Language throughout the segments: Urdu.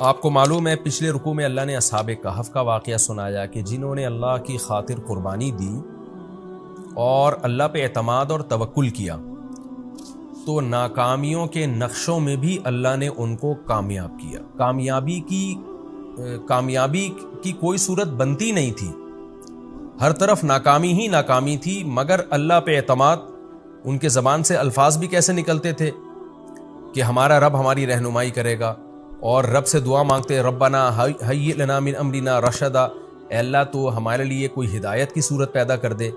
آپ کو معلوم ہے پچھلے رکوع میں اللہ نے اصحاب کہف کا واقعہ سنایا کہ جنہوں نے اللہ کی خاطر قربانی دی اور اللہ پہ اعتماد اور توکل کیا تو ناکامیوں کے نقشوں میں بھی اللہ نے ان کو کامیاب کیا. کامیابی کی کوئی صورت بنتی نہیں تھی، ہر طرف ناکامی ہی ناکامی تھی، مگر اللہ پہ اعتماد. ان کے زبان سے الفاظ بھی کیسے نکلتے تھے کہ ہمارا رب ہماری رہنمائی کرے گا، اور رب سے دعا مانگتے ربنا ہیئ لنا من امرنا رشدا، اے اللہ تو ہمارے لیے کوئی ہدایت کی صورت پیدا کر دے.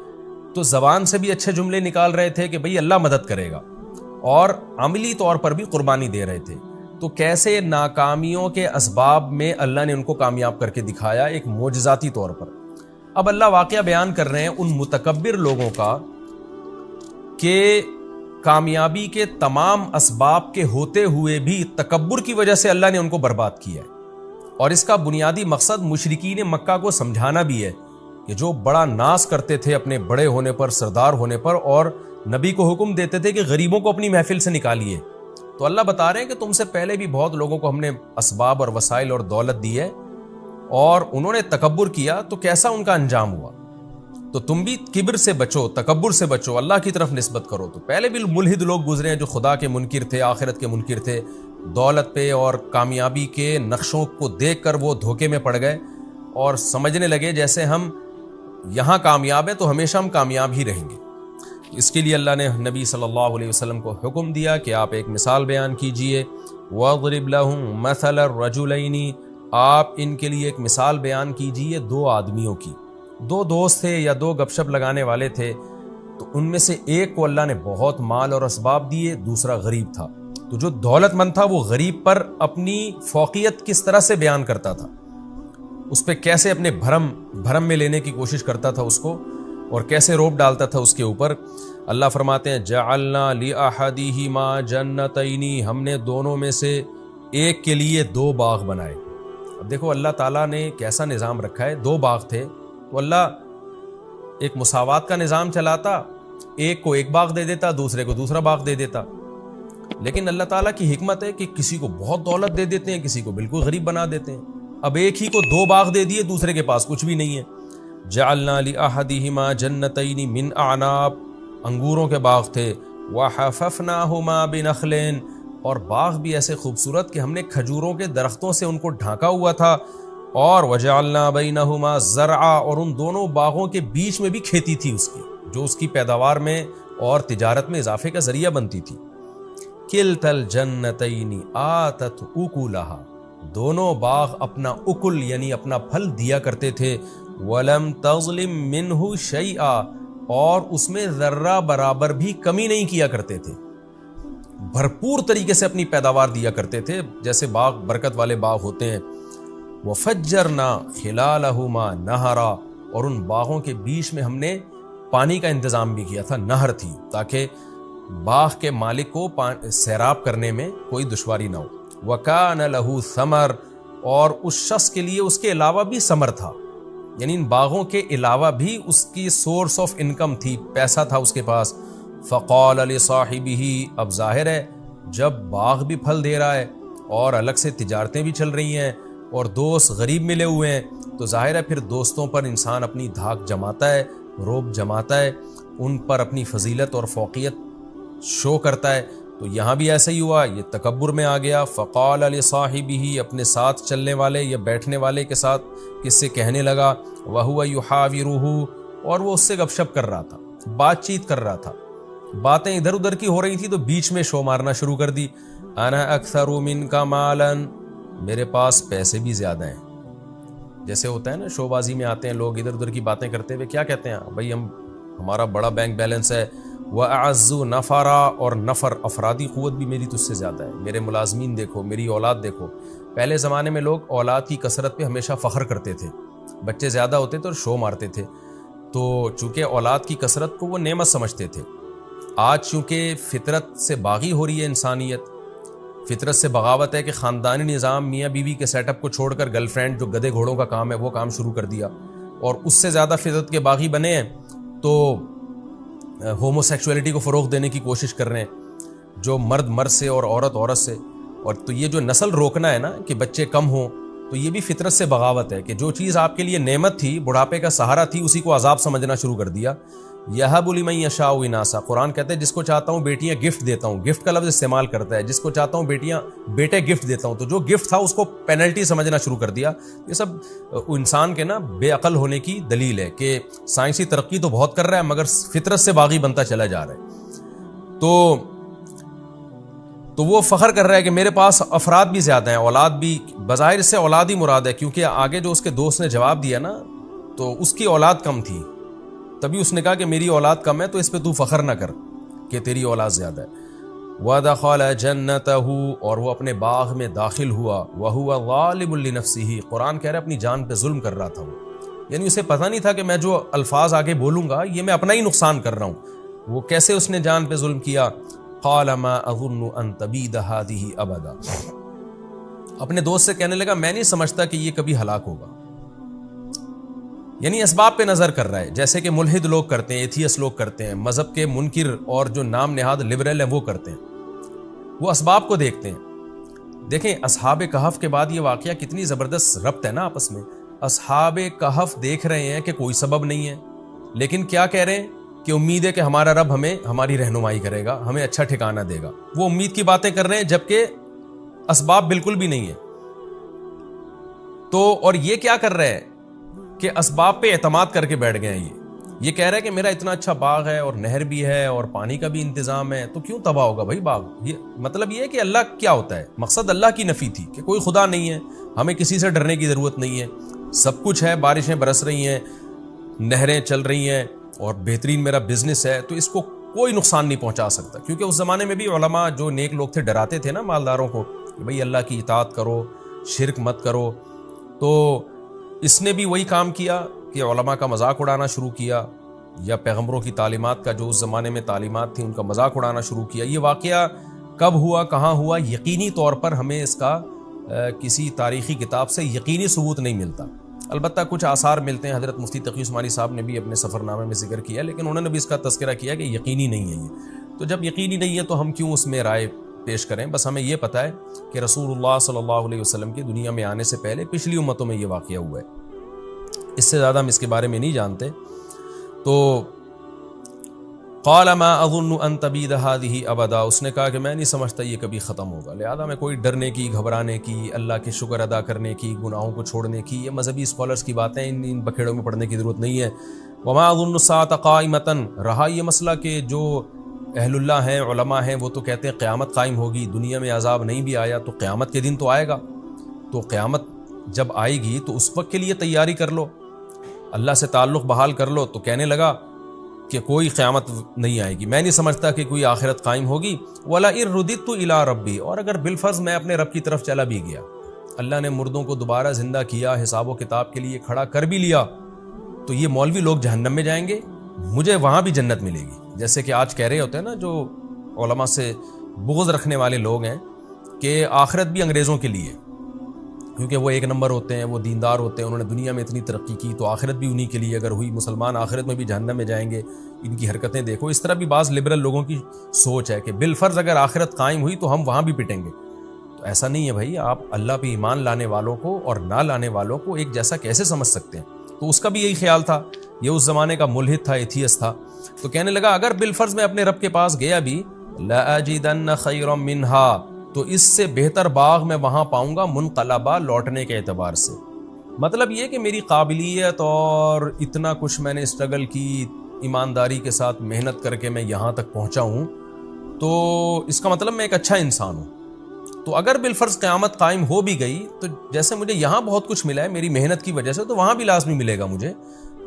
تو زبان سے بھی اچھے جملے نکال رہے تھے کہ بھئی اللہ مدد کرے گا، اور عملی طور پر بھی قربانی دے رہے تھے. تو کیسے ناکامیوں کے اسباب میں اللہ نے ان کو کامیاب کر کے دکھایا ایک معجزاتی طور پر. اب اللہ واقعہ بیان کر رہے ہیں ان متکبر لوگوں کا کہ کامیابی کے تمام اسباب کے ہوتے ہوئے بھی تکبر کی وجہ سے اللہ نے ان کو برباد کیا ہے. اور اس کا بنیادی مقصد مشرکین مکہ کو سمجھانا بھی ہے کہ جو بڑا ناز کرتے تھے اپنے بڑے ہونے پر، سردار ہونے پر، اور نبی کو حکم دیتے تھے کہ غریبوں کو اپنی محفل سے نکالیے، تو اللہ بتا رہے ہیں کہ تم سے پہلے بھی بہت لوگوں کو ہم نے اسباب اور وسائل اور دولت دی ہے، اور انہوں نے تکبر کیا تو کیسا ان کا انجام ہوا. تو تم بھی کبر سے بچو، تکبر سے بچو، اللہ کی طرف نسبت کرو. تو پہلے بھی ملحد لوگ گزرے ہیں جو خدا کے منکر تھے، آخرت کے منکر تھے، دولت پہ اور کامیابی کے نقشوں کو دیکھ کر وہ دھوکے میں پڑ گئے اور سمجھنے لگے جیسے ہم یہاں کامیاب ہیں تو ہمیشہ ہم کامیاب ہی رہیں گے. اس کے لیے اللہ نے نبی صلی اللہ علیہ وسلم کو حکم دیا کہ آپ ایک مثال بیان کیجئے. وَاضْرِبْ لَهُم مَثَلَ الرَّجُلَيْنِ، آپ ان کے لیے ایک مثال بیان کیجئے دو آدمیوں کی. دو دوست تھے یا دو گپ شپ لگانے والے تھے، تو ان میں سے ایک کو اللہ نے بہت مال اور اسباب دیے، دوسرا غریب تھا. تو جو دولت مند تھا وہ غریب پر اپنی فوقیت کس طرح سے بیان کرتا تھا، اس پہ کیسے اپنے بھرم میں لینے کی کوشش کرتا تھا اس کو، اور کیسے روب ڈالتا تھا اس کے اوپر. اللہ فرماتے ہیں جعلنا لأحدہما جنتین، ہم نے دونوں میں سے ایک کے لیے دو باغ بنائے. اب دیکھو اللہ تعالیٰ نے کیسا نظام رکھا ہے. دو باغ تھے تو اللہ ایک مساوات کا نظام چلاتا، ایک کو ایک باغ دے دیتا، دوسرے کو دوسرا باغ دے دیتا. لیکن اللہ تعالیٰ کی حکمت ہے کہ کسی کو بہت دولت دے دیتے ہیں، کسی کو بالکل غریب بنا دیتے ہیں. اب ایک ہی کو دو باغ دے دیے، دوسرے کے پاس کچھ بھی نہیں ہے. جعلنا لأحدہما جنتین من اعناب، انگوروں کے باغ تھے. وحففناہما بنخل، اور باغ بھی ایسے خوبصورت کہ ہم نے کھجوروں کے درختوں سے ان کو ڈھانکا ہوا تھا. اور وجعلنا بینہما زرعا، اور ان دونوں باغوں کے بیچ میں بھی کھیتی تھی اس کی، جو اس کی پیداوار میں اور تجارت میں اضافے کا ذریعہ بنتی تھی. کلتا الجنتین آتت اکلہا، دونوں باغ اپنا اکل یعنی اپنا پھل دیا کرتے تھے. ولم تظلم منہ شیئا، اور اس میں ذرہ برابر بھی کمی نہیں کیا کرتے تھے، بھرپور طریقے سے اپنی پیداوار دیا کرتے تھے جیسے باغ برکت والے باغ ہوتے ہیں. وفجرنا خلالہما نہرا، اور ان باغوں کے بیچ میں ہم نے پانی کا انتظام بھی کیا تھا، نہر تھی تاکہ باغ کے مالک کو سیراب کرنے میں کوئی دشواری نہ ہو. وکان لہ ثمر، اور اس شخص کے لیے اس کے علاوہ بھی ثمر تھا، یعنی ان باغوں کے علاوہ بھی اس کی سورس آف انکم تھی، پیسہ تھا اس کے پاس. فقال لصاحبہ، اب ظاہر ہے جب باغ بھی پھل دے رہا ہے اور الگ سے تجارتیں بھی چل رہی ہیں اور دوست غریب ملے ہوئے ہیں، تو ظاہر ہے پھر دوستوں پر انسان اپنی دھاک جماتا ہے، روب جماتا ہے، ان پر اپنی فضیلت اور فوقیت شو کرتا ہے. تو یہاں بھی ایسا ہی ہوا، یہ تکبر میں آ گیا. فقال لصاحبہ، اپنے ساتھ چلنے والے یا بیٹھنے والے کے ساتھ کس سے کہنے لگا. وہو یحاورہ، اور وہ اس سے گپ شپ کر رہا تھا، بات چیت کر رہا تھا، باتیں ادھر ادھر کی ہو رہی تھی تو بیچ میں شو مارنا شروع کر دی. انا اکثر منک مالا، میرے پاس پیسے بھی زیادہ ہیں. جیسے ہوتا ہے نا شو بازی میں آتے ہیں لوگ ادھر ادھر کی باتیں کرتے ہوئے، کیا کہتے ہیں بھائی ہمارا بڑا بینک بیلنس ہے. وَأَعَزُّ نَفَرًا، اور نفر افرادی قوت بھی میری تجھ سے زیادہ ہے، میرے ملازمین دیکھو، میری اولاد دیکھو. پہلے زمانے میں لوگ اولاد کی کثرت پہ ہمیشہ فخر کرتے تھے، بچے زیادہ ہوتے تھے اور شو مارتے تھے. تو چونکہ اولاد کی کثرت کو وہ نعمت سمجھتے تھے. آج چونکہ فطرت سے باغی ہو رہی ہے انسانیت، فطرت سے بغاوت ہے کہ خاندانی نظام میاں بیوی کے سیٹ اپ کو چھوڑ کر گرل فرینڈ جو گدھے گھوڑوں کا کام ہے وہ کام شروع کر دیا، اور اس سے زیادہ فطرت کے باغی بنے ہیں تو ہومو سیکچولیٹی کو فروغ دینے کی کوشش کر رہے ہیں، جو مرد مرد سے اور عورت عورت سے. اور تو یہ جو نسل روکنا ہے نا کہ بچے کم ہوں، تو یہ بھی فطرت سے بغاوت ہے کہ جو چیز آپ کے لیے نعمت تھی، بڑھاپے کا سہارا تھی، اسی کو عذاب سمجھنا شروع کر دیا۔ یہب لمن یشاء اناسا، قرآن کہتا ہے جس کو چاہتا ہوں بیٹیاں گفٹ دیتا ہوں، گفٹ کا لفظ استعمال کرتا ہے، جس کو چاہتا ہوں بیٹے گفٹ دیتا ہوں، تو جو گفٹ تھا اس کو پینلٹی سمجھنا شروع کر دیا۔ یہ سب انسان کے نا بے عقل ہونے کی دلیل ہے کہ سائنسی ترقی تو بہت کر رہا ہے مگر فطرت سے باغی بنتا چلا جا رہا ہے۔ تو وہ فخر کر رہا ہے کہ میرے پاس افراد بھی زیادہ ہیں، اولاد بھی، بظاہر اس سے اولاد ہی مراد ہے، کیونکہ آگے جو اس کے دوست نے جواب دیا نا تو اس کی اولاد کم تھی، تبھی اس نے کہا کہ میری اولاد کم ہے تو اس پہ تو فخر نہ کر کہ تیری اولاد زیادہ ہے۔ وَدَخَلَ جَنَّتَهُ، اور وہ اپنے باغ میں داخل ہوا، وَهُوَ ظَالِمٌ لِنَفْسِهِ، قرآن کہہ رہا ہے اپنی جان پہ ظلم کر رہا تھا وہ، یعنی اسے پتہ نہیں تھا کہ میں جو الفاظ آگے بولوں گا یہ میں اپنا ہی نقصان کر رہا ہوں۔ وہ کیسے اس نے جان پہ ظلم کیا؟ قَالَ مَا أَظُنُّ أَن تَبِيدَ هَٰذِهِ أَبَدًا، اپنے دوست سے کہنے لگا میں نہیں سمجھتا کہ یہ کبھی ہلاک ہوگا، یعنی اسباب پہ نظر کر رہا ہے، جیسے کہ ملحد لوگ کرتے ہیں، ایتھیس لوگ کرتے ہیں، مذہب کے منکر اور جو نام نہاد لبرل ہیں وہ کرتے ہیں، وہ اسباب کو دیکھتے ہیں۔ دیکھیں اصحاب کہف کے بعد یہ واقعہ کتنی زبردست ربط ہے نا آپس میں۔ اصحاب کہف دیکھ رہے ہیں کہ کوئی سبب نہیں ہے، لیکن کیا کہہ رہے ہیں کہ امید ہے کہ ہمارا رب ہمیں ہماری رہنمائی کرے گا، ہمیں اچھا ٹھکانہ دے گا، وہ امید کی باتیں کر رہے ہیں جبکہ اسباب بالکل بھی نہیں ہے۔ تو اور یہ کیا کر رہے ہیں کہ اسباب پہ اعتماد کر کے بیٹھ گئے ہیں، یہ کہہ رہا ہے کہ میرا اتنا اچھا باغ ہے اور نہر بھی ہے اور پانی کا بھی انتظام ہے، تو کیوں تباہ ہوگا بھائی باغ؟ یہ مطلب یہ ہے کہ اللہ کیا ہوتا ہے، مقصد اللہ کی نفی تھی کہ کوئی خدا نہیں ہے، ہمیں کسی سے ڈرنے کی ضرورت نہیں ہے، سب کچھ ہے، بارشیں برس رہی ہیں، نہریں چل رہی ہیں اور بہترین میرا بزنس ہے، تو اس کو کوئی نقصان نہیں پہنچا سکتا۔ کیونکہ اس زمانے میں بھی علماء جو نیک لوگ تھے ڈراتے تھے نا مالداروں کو کہ بھئی اللہ کی اطاعت کرو، شرک مت کرو، تو اس نے بھی وہی کام کیا کہ علماء کا مذاق اڑانا شروع کیا، یا پیغمبروں کی تعلیمات کا جو اس زمانے میں تعلیمات تھیں ان کا مذاق اڑانا شروع کیا۔ یہ واقعہ کب ہوا، کہاں ہوا، یقینی طور پر ہمیں اس کا کسی تاریخی کتاب سے یقینی ثبوت نہیں ملتا، البتہ کچھ آثار ملتے ہیں، حضرت مفتی تقی عثمانی صاحب نے بھی اپنے سفر نامے میں ذکر کیا، لیکن انہوں نے بھی اس کا تذکرہ کیا کہ یقینی نہیں ہے یہ۔ تو جب یقینی نہیں ہے تو ہم کیوں اس میں رائے پیش کریں؟ بس ہمیں یہ پتہ ہے کہ رسول اللہ صلی اللہ علیہ وسلم کی دنیا میں آنے سے پہلے پچھلی امتوں میں یہ واقعہ ہوا ہے، اس سے زیادہ ہم اس کے بارے میں نہیں جانتے۔ تو قال ما اظن ان تبید هذه ابدا، اس نے کہا کہ میں نہیں سمجھتا یہ کبھی ختم ہوگا، لہذا میں کوئی ڈرنے کی، گھبرانے کی، اللہ کے شکر ادا کرنے کی، گناہوں کو چھوڑنے کی، یہ مذہبی اسکالرز کی باتیں، ان بکھیڑوں میں پڑھنے کی ضرورت نہیں ہے۔ وما اظن الساعة قائمة، رہا یہ مسئلہ کہ جو اہل اللہ ہیں، علماء ہیں، وہ تو کہتے ہیں قیامت قائم ہوگی، دنیا میں عذاب نہیں بھی آیا تو قیامت کے دن تو آئے گا، تو قیامت جب آئے گی تو اس وقت کے لیے تیاری کر لو، اللہ سے تعلق بحال کر لو۔ تو کہنے لگا کہ کوئی قیامت نہیں آئے گی، میں نہیں سمجھتا کہ کوئی آخرت قائم ہوگی۔ وَلَئِن رُدِدتُّ إِلَىٰ رَبِّي، اور اگر بالفرض میں اپنے رب کی طرف چلا بھی گیا، اللہ نے مردوں کو دوبارہ زندہ کیا، حساب و کتاب کے لیے کھڑا کر بھی لیا، تو یہ مولوی لوگ جہنم میں جائیں گے، مجھے وہاں بھی جنت ملے گی۔ جیسے کہ آج کہہ رہے ہوتے ہیں نا جو علماء سے بغض رکھنے والے لوگ ہیں کہ آخرت بھی انگریزوں کے لیے، کیونکہ وہ ایک نمبر ہوتے ہیں، وہ دیندار ہوتے ہیں، انہوں نے دنیا میں اتنی ترقی کی، تو آخرت بھی انہی کے لیے اگر ہوئی، مسلمان آخرت میں بھی جہنم میں جائیں گے، ان کی حرکتیں دیکھو۔ اس طرح بھی بعض لبرل لوگوں کی سوچ ہے کہ بالفرض اگر آخرت قائم ہوئی تو ہم وہاں بھی پٹیں گے، تو ایسا نہیں ہے بھائی، آپ اللہ پہ ایمان لانے والوں کو اور نہ لانے والوں کو ایک جیسا کیسے سمجھ سکتے ہیں؟ تو اس کا بھی یہی خیال تھا، یہ اس زمانے کا ملحد تھا، ایتھیس تھا، تو کہنے لگا اگر بالفرض میں اپنے رب کے پاس گیا بھی، لَأَجِدَنَّ خَيْرًا مِّنْهَا، تو اس سے بہتر باغ میں وہاں پاؤں گا، منقلبہ، لوٹنے کے اعتبار سے۔ مطلب یہ کہ میری قابلیت اور اتنا کچھ میں نے اسٹرگل کی، ایمانداری کے ساتھ محنت کر کے میں یہاں تک پہنچا ہوں، تو اس کا مطلب میں ایک اچھا انسان ہوں۔ تو اگر بالفرض قیامت قائم ہو بھی گئی تو جیسے مجھے یہاں بہت کچھ ملا ہے میری محنت کی وجہ سے، تو وہاں بھی لازمی ملے گا مجھے،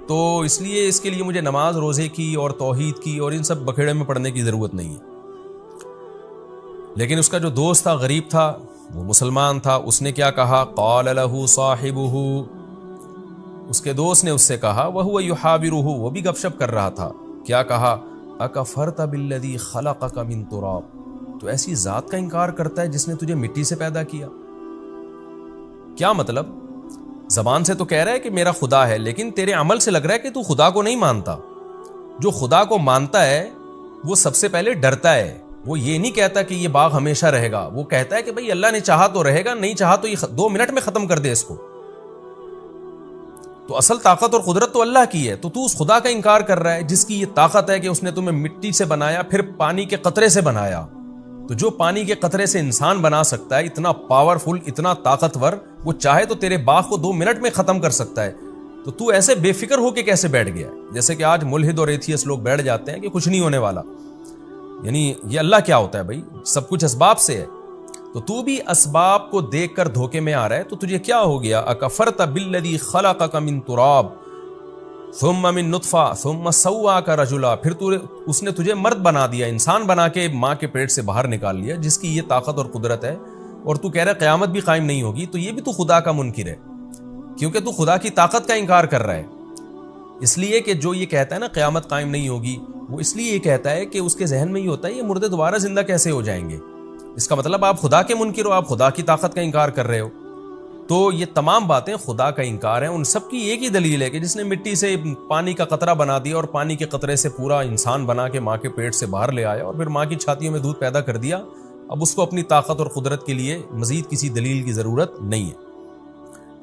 تو اس لیے اس کے لیے مجھے نماز روزے کی اور توحید کی اور ان سب بکھیڑے میں پڑھنے کی ضرورت نہیں ہے۔ لیکن اس کا جو دوست تھا، غریب تھا، وہ مسلمان تھا، اس نے کیا کہا؟ قال له صاحبه، اس کے دوست نے اس سے کہا، وهو يحاوره، وہ بھی گپ شپ کر رہا تھا، کیا کہا؟ اکفرت بالذی خلقک من تراب، تو ایسی ذات کا انکار کرتا ہے جس نے تجھے مٹی سے پیدا کیا۔ کیا مطلب؟ زبان سے تو کہہ رہا ہے کہ میرا خدا ہے، لیکن تیرے عمل سے لگ رہا ہے کہ تو خدا کو نہیں مانتا۔ جو خدا کو مانتا ہے وہ سب سے پہلے ڈرتا ہے، وہ یہ نہیں کہتا کہ یہ باغ ہمیشہ رہے گا، وہ کہتا ہے کہ بھئی اللہ نے چاہا تو رہے گا، نہیں چاہا تو یہ 2 منٹ میں ختم کر دے اس کو۔ تو اصل طاقت اور قدرت تو اللہ کی ہے، تو اس خدا کا انکار کر رہا ہے جس کی یہ طاقت ہے کہ اس نے تمہیں مٹی سے بنایا، پھر پانی کے قطرے سے بنایا۔ تو جو پانی کے قطرے سے انسان بنا سکتا ہے، اتنا پاورفل، اتنا طاقتور، وہ چاہے تو تیرے باغ کو 2 منٹ میں ختم کر سکتا ہے۔ تو ایسے بے فکر ہو کے کیسے بیٹھ گیا ہے؟ جیسے کہ آج ملحد اور ایتھیس لوگ بیٹھ جاتے ہیں کہ کچھ نہیں ہونے والا، یعنی یہ اللہ کیا ہوتا ہے بھائی، سب کچھ اسباب سے ہے۔ تو بھی اسباب کو دیکھ کر دھوکے میں آ رہا ہے، تو تجھے کیا ہو گیا؟ اکفرت بالذی خلقک من تراب ثم من نطفہ ثم سواک رجلا، پھر اس نے تجھے مرد بنا دیا، انسان بنا کے ماں کے پیٹ سے باہر نکال لیا، جس کی یہ طاقت اور قدرت ہے، اور تو کہہ رہا ہے قیامت بھی قائم نہیں ہوگی۔ تو یہ بھی تو خدا کا منکر ہے، کیونکہ تو خدا کی طاقت کا انکار کر رہا ہے۔ اس لیے کہ جو یہ کہتا ہے نا قیامت قائم نہیں ہوگی، وہ اس لیے یہ کہتا ہے کہ اس کے ذہن میں یہ ہوتا ہے یہ مردے دوبارہ زندہ کیسے ہو جائیں گے؟ اس کا مطلب آپ خدا کے منکر ہو، آپ خدا کی طاقت کا انکار کر رہے ہو۔ تو یہ تمام باتیں خدا کا انکار ہیں۔ ان سب کی ایک ہی دلیل ہے کہ جس نے مٹی سے پانی کا قطرہ بنا دیا اور پانی کے قطرے سے پورا انسان بنا کے ماں کے پیٹ سے باہر لے آیا اور پھر ماں کی چھاتیوں میں دودھ پیدا کر دیا، اب اس کو اپنی طاقت اور قدرت کے لیے مزید کسی دلیل کی ضرورت نہیں ہے۔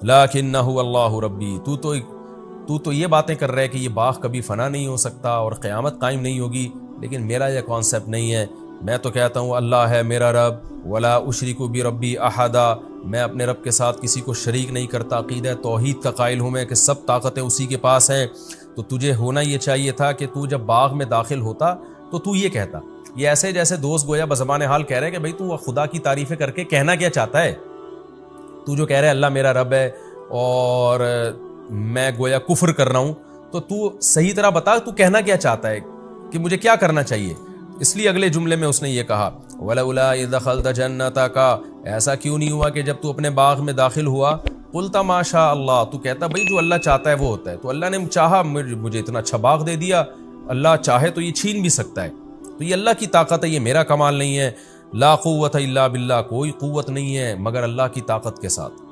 لکنہ اللہ ربی، تو تو یہ باتیں کر رہے کہ یہ باغ کبھی فنا نہیں ہو سکتا اور قیامت قائم نہیں ہوگی، لیکن میرا یہ کانسیپٹ نہیں ہے۔ میں تو کہتا ہوں اللہ ہے میرا رب، ولا اشرک بربی احدا، میں اپنے رب کے ساتھ کسی کو شریک نہیں کرتا، عقیدہ توحید کا قائل ہوں میں کہ سب طاقتیں اسی کے پاس ہیں۔ تو تجھے ہونا یہ چاہیے تھا کہ تو جب باغ میں داخل ہوتا تو یہ کہتا، یہ ایسے جیسے دوست گویا بزبان حال کہہ رہے کہ بھئی تو خدا کی تعریفیں کر کے کہنا کیا چاہتا ہے؟ تو جو کہہ رہے اللہ میرا رب ہے اور میں گویا کفر کر رہا ہوں، تو صحیح طرح بتا تو کہنا کیا چاہتا ہے کہ مجھے کیا کرنا چاہیے؟ اس لیے اگلے جملے میں اس نے یہ کہا وَلَوْلَا إِذْ دَخَلْتَ جَنَّتَكَ، ایسا کیوں نہیں ہوا کہ جب تو اپنے باغ میں داخل ہوا قُلْتَ مَا شَاءَ اللَّهُ، تو کہتا بھئی جو اللہ چاہتا ہے وہ ہوتا ہے، تو اللہ نے چاہا مجھے اتنا اچھا باغ دے دیا، اللہ چاہے تو یہ چھین بھی سکتا ہے، تو یہ اللہ کی طاقت ہے، یہ میرا کمال نہیں ہے۔ لا قوت الا باللہ، کوئی قوت نہیں ہے مگر اللہ کی طاقت کے ساتھ۔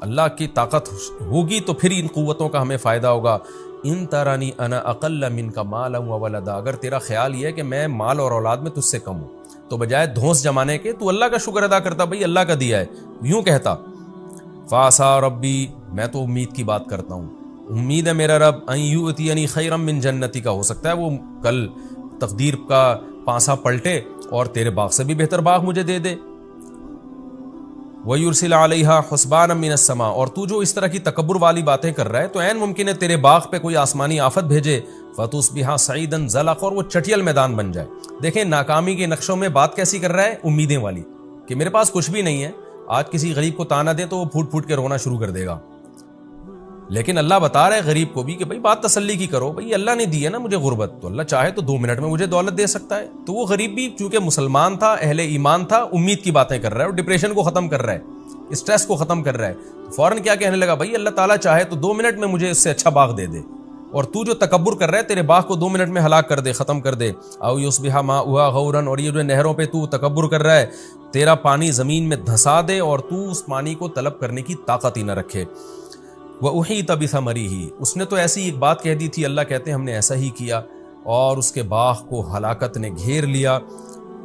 اللہ کی طاقت ہوگی تو پھر ان قوتوں کا ہمیں فائدہ ہوگا۔ ان ترانی انا اقل منک مالا وولدا، اگر تیرا خیال یہ ہے کہ میں مال اور اولاد میں تجھ سے کم ہوں تو بجائے دھونس جمانے کے تو اللہ کا شکر ادا کرتا، بھئی اللہ کا دیا ہے، یوں کہتا فاسا ربی، میں تو امید کی بات کرتا ہوں، امید ہے میرا رب ان یؤتینی خیرا من جنتی کا، ہو سکتا ہے وہ کل تقدیر کا پانسا پلٹے اور تیرے باغ سے بھی بہتر باغ مجھے دے دے۔ وَيُرْسِلَ عَلَيْهَا حُسْبَانًا مِّنَ السَّمَاءِ، اور تو جو اس طرح کی تکبر والی باتیں کر رہا ہے تو عین ممکن ہے تیرے باغ پہ کوئی آسمانی آفت بھیجے، فَتُصْبِحَ صَعِيدًا زَلَقًا، اور وہ چٹیل میدان بن جائے۔ دیکھیں ناکامی کے نقشوں میں بات کیسی کر رہا ہے، امیدیں والی، کہ میرے پاس کچھ بھی نہیں ہے، آج کسی غریب کو تانا دیں تو وہ پھوٹ پھوٹ کے رونا شروع کر دے گا، لیکن اللہ بتا رہا ہے غریب کو بھی کہ بھئی بات تسلی کی کرو، بھئی اللہ نے دی ہے نا مجھے غربت، تو اللہ چاہے تو 2 منٹ میں مجھے دولت دے سکتا ہے۔ تو وہ غریب بھی چونکہ مسلمان تھا، اہل ایمان تھا، امید کی باتیں کر رہا ہے اور ڈپریشن کو ختم کر رہا ہے، اسٹریس کو ختم کر رہا ہے، تو فوراً کیا کہنے لگا، بھئی اللہ تعالیٰ چاہے تو 2 منٹ میں مجھے اس سے اچھا باغ دے دے، اور تو جو تکبر کر رہا ہے تیرے باغ کو 2 منٹ میں ہلاک کر دے، ختم کر دے۔ او یصبح ماؤها غورا، اور یہ جو نہروں پہ تو تکبر کر رہا ہے، تیرا پانی زمین میں دھسا دے اور تو اس پانی کو طلب کرنے کی طاقت ہی نہ رکھے۔ وَأُحِيطَ بِثَمَرِهِ، اس نے تو ایسی ایک بات کہہ دی تھی، اللہ کہتے ہیں ہم نے ایسا ہی کیا، اور اس کے باغ کو ہلاکت نے گھیر لیا۔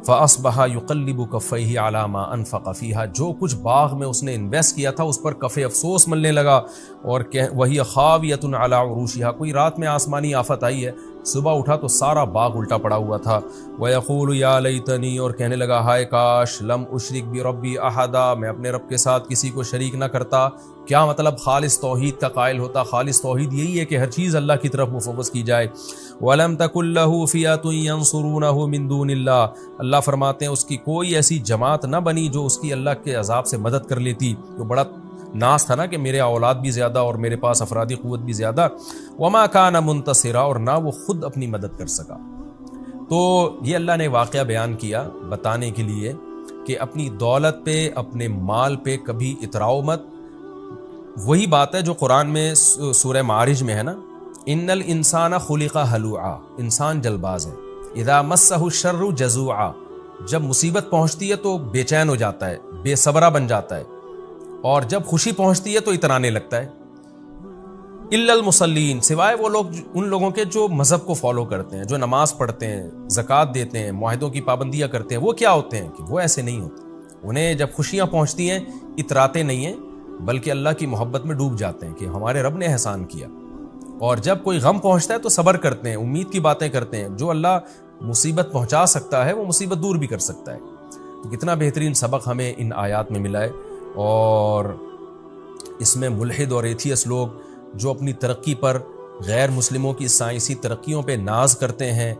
فَأَصْبَحَ يُقَلِّبُ كَفَّيْهِ عَلَى مَا أَنفَقَ فِيهَا، جو کچھ باغ میں اس نے انویسٹ کیا تھا اس پر کف افسوس ملنے لگا، اور وَهِيَ خَاوِيَةٌ عَلَى عُرُوشِهَا، کوئی رات میں آسمانی آفت آئی ہے، صبح اٹھا تو سارا باغ الٹا پڑا ہوا تھا۔ وَيَقُولُ يَا لَيْتَنِي، اور کہنے لگا ہائے کاش، لَمْ أُشْرِكْ بِرَبِّي أَحَدًا، میں اپنے رب کے ساتھ کسی کو شریک نہ کرتا۔ کیا مطلب؟ خالص توحید کا قائل ہوتا۔ خالص توحید یہی ہے کہ ہر چیز اللہ کی طرف مفوض کی جائے۔ وَلَمْ تَكُن لَّهُ فِئَةٌ يَنصُرُونَهُ مِن دُونِ اللَّهِ، اللہ فرماتے ہیں اس کی کوئی ایسی جماعت نہ بنی جو اس کی اللہ کے عذاب سے مدد کر لیتی۔ تو بڑا ناز تھا نا کہ میرے اولاد بھی زیادہ اور میرے پاس افرادی قوت بھی زیادہ۔ وَمَا كَانَ مُنتَصِرًا، اور نہ وہ خود اپنی مدد کر سکا۔ تو یہ اللہ نے واقعہ بیان کیا بتانے کے لیے کہ اپنی دولت پہ، اپنے مال پہ کبھی اتراؤ مت۔ وہی بات ہے جو قرآن میں سورہ معارج میں ہے نا، ان الانسان خلق ہلوعا، انسان جلد باز ہے، اذا مسہ الشر جزوعا، جب مصیبت پہنچتی ہے تو بے چین ہو جاتا ہے، بے صبرا بن جاتا ہے، اور جب خوشی پہنچتی ہے تو اترانے لگتا ہے۔ الا المصلین، سوائے وہ لوگ ان لوگوں کے جو مذہب کو فالو کرتے ہیں، جو نماز پڑھتے ہیں، زکوٰۃ دیتے ہیں، معاہدوں کی پابندیاں کرتے ہیں. وہ کیا ہوتے ہیں کہ وہ ایسے نہیں ہوتے. انہیں جب خوشیاں پہنچتی ہیں اتراتے نہیں ہیں بلکہ اللہ کی محبت میں ڈوب جاتے ہیں کہ ہمارے رب نے احسان کیا. اور جب کوئی غم پہنچتا ہے تو صبر کرتے ہیں، امید کی باتیں کرتے ہیں. جو اللہ مصیبت پہنچا سکتا ہے وہ مصیبت دور بھی کر سکتا ہے. تو کتنا بہترین سبق ہمیں ان آیات میں ملا ہے. اور اس میں ملحد اور ایتھیس لوگ جو اپنی ترقی پر غیر مسلموں کی سائنسی ترقیوں پہ ناز کرتے ہیں،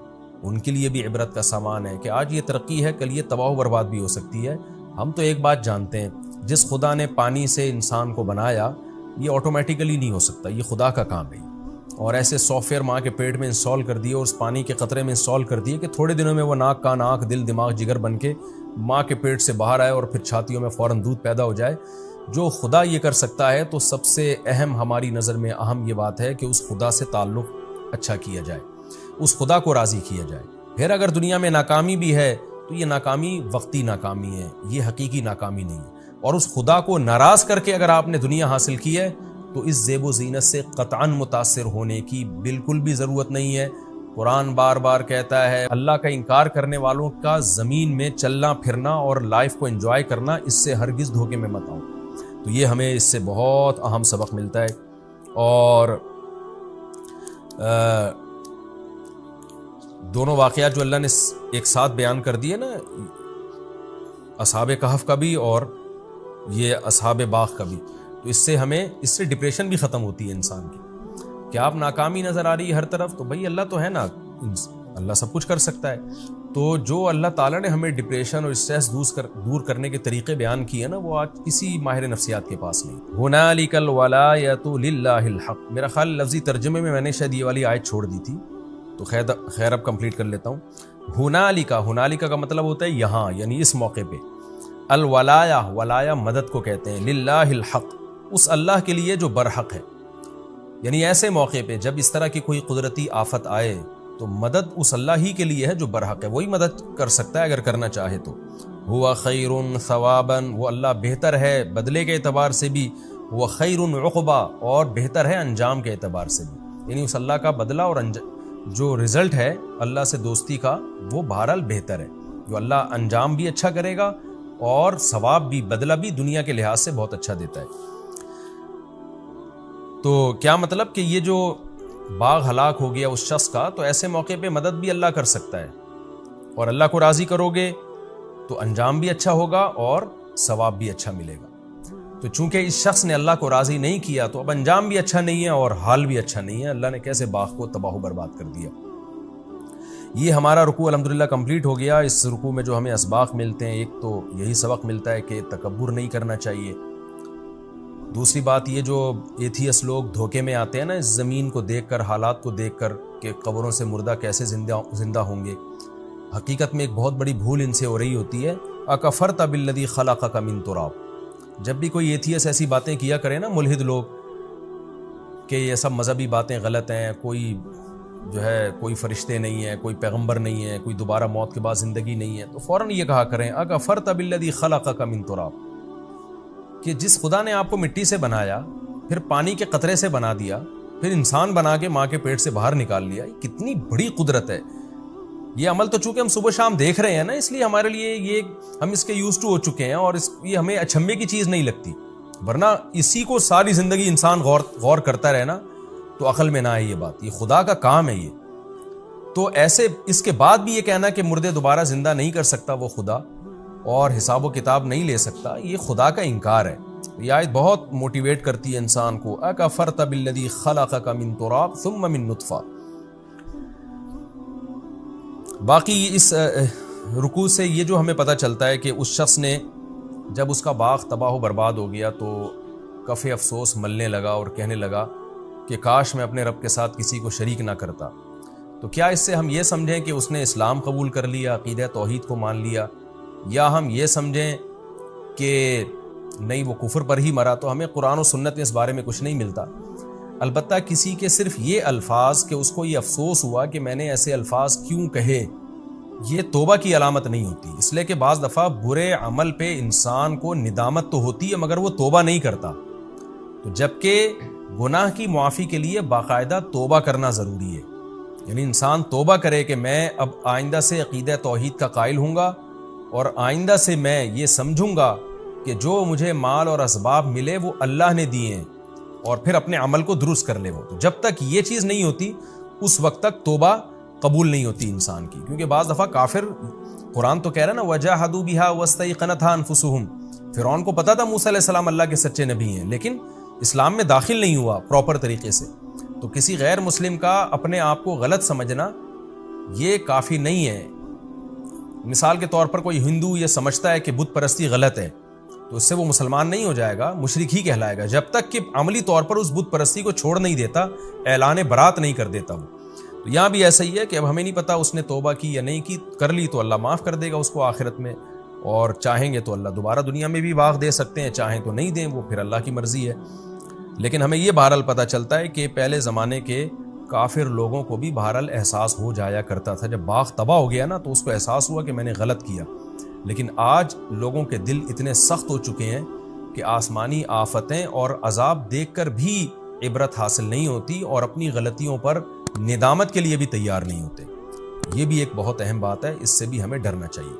ان کے لیے بھی عبرت کا سامان ہے کہ آج یہ ترقی ہے، کل یہ تباہ و برباد بھی ہو سکتی ہے. ہم تو ایک بات جانتے ہیں، جس خدا نے پانی سے انسان کو بنایا یہ آٹومیٹیکلی نہیں ہو سکتا، یہ خدا کا کام ہے. اور ایسے سافٹ ویئر ماں کے پیٹ میں انسٹال کر دیے اور اس پانی کے قطرے میں انسٹال کر دیے کہ تھوڑے دنوں میں وہ ناک کان آنکھ دل دماغ جگر بن کے ماں کے پیٹ سے باہر آئے اور پھر چھاتیوں میں فوراً دودھ پیدا ہو جائے. جو خدا یہ کر سکتا ہے تو سب سے اہم ہماری نظر میں اہم یہ بات ہے کہ اس خدا سے تعلق اچھا کیا جائے، اس خدا کو راضی کیا جائے. پھر اگر دنیا میں ناکامی بھی ہے تو یہ ناکامی وقتی ناکامی ہے، یہ حقیقی ناکامی نہیں ہے. اور اس خدا کو ناراض کر کے اگر آپ نے دنیا حاصل کی ہے تو اس زیب و زینت سے قطعاً متاثر ہونے کی بالکل بھی ضرورت نہیں ہے. قرآن بار بار کہتا ہے اللہ کا انکار کرنے والوں کا زمین میں چلنا پھرنا اور لائف کو انجوائے کرنا، اس سے ہرگز دھوکے میں مت آؤ. تو یہ ہمیں اس سے بہت اہم سبق ملتا ہے. اور دونوں واقعات جو اللہ نے ایک ساتھ بیان کر دیے نا، اصحاب کہف کا بھی اور یہ اصحاب باغ کا بھی، تو اس سے ڈپریشن بھی ختم ہوتی ہے انسان کی. کہ آپ ناکامی نظر آ رہی ہے ہر طرف، تو بھائی اللہ تو ہے نا، اللہ سب کچھ کر سکتا ہے. تو جو اللہ تعالیٰ نے ہمیں ڈپریشن اور اسٹریس دور کرنے کے طریقے بیان کیے نا، وہ آج کسی ماہر نفسیات کے پاس نہیں. ہنالک الولایۃ للہ الحق، میرا خیال لفظی ترجمے میں نے شاید یہ والی آیت چھوڑ دی تھی، تو خیر اب کمپلیٹ کر لیتا ہوں. ہنالک کا مطلب ہوتا ہے یہاں، یعنی اس موقع پہ. ولایا مدد کو کہتے ہیں. للہ الحق، اس اللہ کے لیے جو برحق ہے. یعنی ایسے موقع پہ جب اس طرح کی کوئی قدرتی آفت آئے تو مدد اس اللہ ہی کے لیے ہے جو برحق ہے، وہی مدد کر سکتا ہے اگر کرنا چاہے تو. ہوا خیر ثوابا، وہ اللہ بہتر ہے بدلے کے اعتبار سے بھی. وہ خیر عقبا، اور بہتر ہے انجام کے اعتبار سے بھی. یعنی اس اللہ کا بدلہ اور جو رزلٹ ہے اللہ سے دوستی کا وہ بہرحال بہتر ہے. جو اللہ انجام بھی اچھا کرے گا اور ثواب بھی، بدلہ بھی دنیا کے لحاظ سے بہت اچھا دیتا ہے. تو کیا مطلب کہ یہ جو باغ ہلاک ہو گیا اس شخص کا، تو ایسے موقع پہ مدد بھی اللہ کر سکتا ہے. اور اللہ کو راضی کرو گے تو انجام بھی اچھا ہوگا اور ثواب بھی اچھا ملے گا. تو چونکہ اس شخص نے اللہ کو راضی نہیں کیا تو اب انجام بھی اچھا نہیں ہے اور حال بھی اچھا نہیں ہے. اللہ نے کیسے باغ کو تباہ و برباد کر دیا. یہ ہمارا رکوع الحمدللہ کمپلیٹ ہو گیا. اس رکوع میں جو ہمیں اسباق ملتے ہیں، ایک تو یہی سبق ملتا ہے کہ تکبر نہیں کرنا چاہیے. دوسری بات یہ جو ایتھیس لوگ دھوکے میں آتے ہیں نا اس زمین کو دیکھ کر، حالات کو دیکھ کر کہ قبروں سے مردہ کیسے زندہ ہوں گے، حقیقت میں ایک بہت بڑی بھول ان سے ہو رہی ہوتی ہے. اکفرت بالذی خلقک من تراب. جب بھی کوئی ایتھیس ایسی باتیں کیا کرے نا، ملحد لوگ، کہ یہ سب مذہبی باتیں غلط ہیں، کوئی فرشتے نہیں ہیں، کوئی پیغمبر نہیں ہے، کوئی دوبارہ موت کے بعد زندگی نہیں ہے، تو فوراً یہ کہا کریں اکفرت بالذی خلقک من تراب، کہ جس خدا نے آپ کو مٹی سے بنایا، پھر پانی کے قطرے سے بنا دیا، پھر انسان بنا کے ماں کے پیٹ سے باہر نکال لیا، کتنی بڑی قدرت ہے. یہ عمل تو چونکہ ہم صبح شام دیکھ رہے ہیں نا، اس لیے ہمارے لیے یہ ہم اس کے یوز ٹو ہو چکے ہیں اور یہ ہمیں اچھمبے کی چیز نہیں لگتی. ورنہ اسی کو ساری زندگی انسان غور کرتا رہے نا تو عقل میں نہ آئے یہ بات. یہ خدا کا کام ہے یہ. تو ایسے اس کے بعد بھی یہ کہنا کہ مردے دوبارہ زندہ نہیں کر سکتا وہ خدا اور حساب و کتاب نہیں لے سکتا، یہ خدا کا انکار ہے. یہ آیت بہت موٹیویٹ کرتی ہے انسان کو. اکفرت بالذی خلقک من تراب ثم من نطفہ. باقی اس رکوع سے یہ جو ہمیں پتہ چلتا ہے کہ اس شخص نے جب اس کا باغ تباہ و برباد ہو گیا تو کف افسوس ملنے لگا اور کہنے لگا کہ کاش میں اپنے رب کے ساتھ کسی کو شریک نہ کرتا. تو کیا اس سے ہم یہ سمجھیں کہ اس نے اسلام قبول کر لیا، عقیدہ توحید کو مان لیا، یا ہم یہ سمجھیں کہ نہیں وہ کفر پر ہی مرا؟ تو ہمیں قرآن و سنت میں اس بارے میں کچھ نہیں ملتا. البتہ کسی کے صرف یہ الفاظ کہ اس کو یہ افسوس ہوا کہ میں نے ایسے الفاظ کیوں کہے، یہ توبہ کی علامت نہیں ہوتی. اس لیے کہ بعض دفعہ برے عمل پہ انسان کو ندامت تو ہوتی ہے مگر وہ توبہ نہیں کرتا. تو جبکہ گناہ کی معافی کے لیے باقاعدہ توبہ کرنا ضروری ہے. یعنی انسان توبہ کرے کہ میں اب آئندہ سے عقیدہ توحید کا قائل ہوں گا اور آئندہ سے میں یہ سمجھوں گا کہ جو مجھے مال اور اسباب ملے وہ اللہ نے دیے ہیں، اور پھر اپنے عمل کو درست کر لے. وہ تو جب تک یہ چیز نہیں ہوتی اس وقت تک توبہ قبول نہیں ہوتی انسان کی. کیونکہ بعض دفعہ کافر، قرآن تو کہہ رہا ہے نا وَجَاهَدُوا بِهَا وَاسْتَيْقَنَتْهَا أَنفُسُهُمْ، فرعون کو پتا تھا موسیٰ علیہ السلام اللہ کے سچے نبی ہیں، لیکن اسلام میں داخل نہیں ہوا پراپر طریقے سے. تو کسی غیر مسلم کا اپنے آپ کو غلط سمجھنا یہ کافی نہیں ہے. مثال کے طور پر کوئی ہندو یہ سمجھتا ہے کہ بت پرستی غلط ہے، تو اس سے وہ مسلمان نہیں ہو جائے گا، مشرک ہی کہلائے گا جب تک کہ عملی طور پر اس بت پرستی کو چھوڑ نہیں دیتا، اعلان برات نہیں کر دیتا وہ. تو یہاں بھی ایسا ہی ہے کہ اب ہمیں نہیں پتا اس نے توبہ کی یا نہیں کی، کر لی تو اللہ معاف کر دے گا اس کو آخرت میں، اور چاہیں گے تو اللہ دوبارہ دنیا میں بھی باغ دے سکتے ہیں، چاہیں تو نہیں دیں، وہ پھر اللہ کی مرضی ہے. لیکن ہمیں یہ بہرحال پتہ چلتا ہے کہ پہلے زمانے کے کافر لوگوں کو بھی بہرحال احساس ہو جایا کرتا تھا. جب باغ تباہ ہو گیا نا تو اس کو احساس ہوا کہ میں نے غلط کیا. لیکن آج لوگوں کے دل اتنے سخت ہو چکے ہیں کہ آسمانی آفتیں اور عذاب دیکھ کر بھی عبرت حاصل نہیں ہوتی، اور اپنی غلطیوں پر ندامت کے لیے بھی تیار نہیں ہوتے. یہ بھی ایک بہت اہم بات ہے، اس سے بھی ہمیں ڈرنا چاہیے.